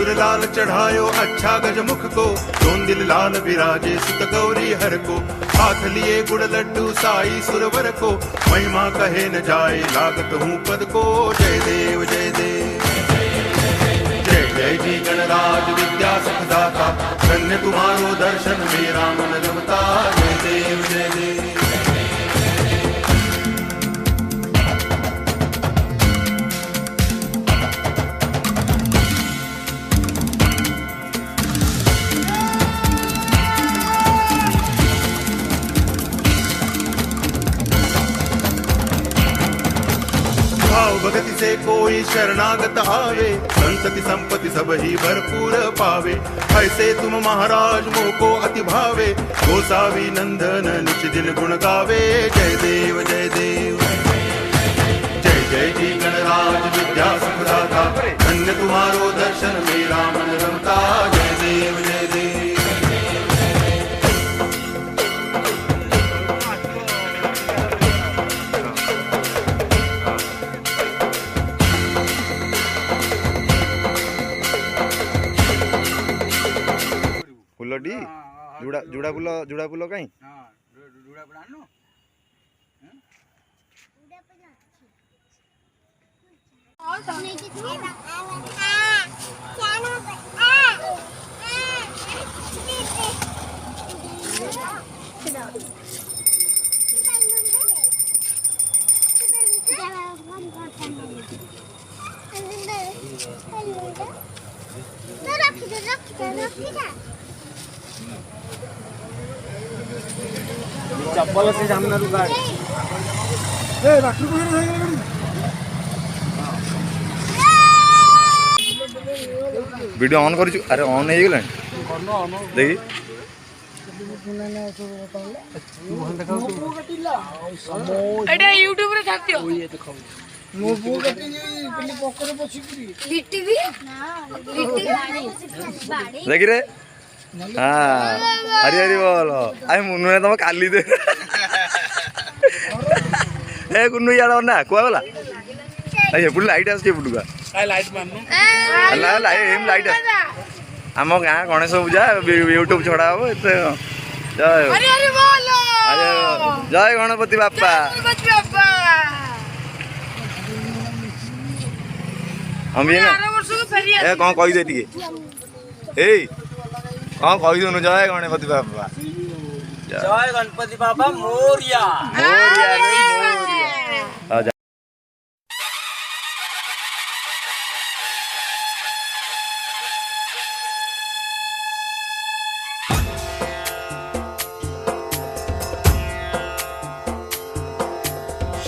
सिंदूर लाल चढ़ायो अच्छा गजमुख को, दोन दिल लाल विराजे सुत गौरी हर को। हाथ लिए गुड़ लड्डू साई सुरवर को, महिमा कहे न जाए लागत हूँ पद को। जय देव जय देव जय जय जी गणराज विद्या सुखदाता, धन्य तुम्हारो दर्शन मेरा मन रमता। जय देव जय देव भगति से कोई शरणागत आवे, संतति संपत्ति सब ही भरपूर पावे। ऐसे तुम महाराज मोको अति भावे, गोसावी नंदन निच दिन गुण गावे। जय देव जय देव जय जय जी गणराज विद्या सुखदाता, धन्य तुम्हारो दर्शन मेरा मन रमता। जय देव जय देव फुलटी जुड़ा जुड़ा फुल कहीं चप्पल से सामने रुकाड़ वीडियो ऑन कर। अरे ऑन हो गला देखी यूट्यूब रे छातियो मो बो कटी पल्ली पकरे पछिकरी लिट्टी भी देखी रे। हाँ हरी हरी बोल अरे मुन्नू ने तुम काली दे ए कुन्नू यार ना कुआ गला अरे पुट लाइट आस के पुटुका लाइट मारनु अल्लाह लाइट आम गाँ गणेश पूजा यूट्यूब छड़ा हम एत जय अरे अरे बोलो अरे जय गणपति बापा गणपति बापा हम ये ना आरो वर्ष को फेरी ए कौन कहि दे टिके ए कौन कहि दोनु जय गणपति बापा जय गणपति बाबा मोरिया मोरिया रे मोरिया।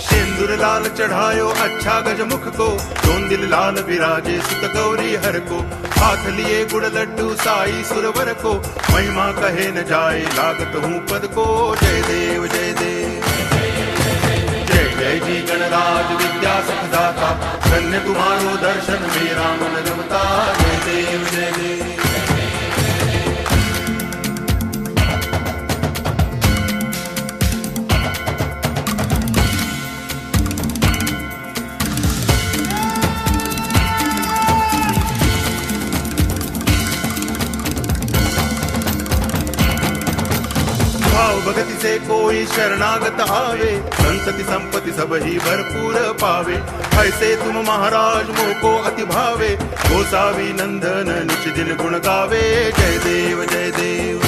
सिंदूर लाल चढ़ायो अच्छा गजमुख को, दोन दिल लाल विराजे सुत गौरी हर को। हाथ लिए गुड़ लड्डू साई सुरवर को, महिमा कहे न जाए लागत हूँ पद को। जय देव जय देव जय जय जी गणराज विद्या सुखदाता, धन्य तुम्हारो दर्शन मेरा मन रमता। जय देव जय देव भगति से कोई शरणागत आवे, संतति संपत्ति सब ही भरपूर पावे। ऐसे तुम महाराज मोको अति भावे, गोसावी नंदन निच दिन गुण गावे। जय देव जय देव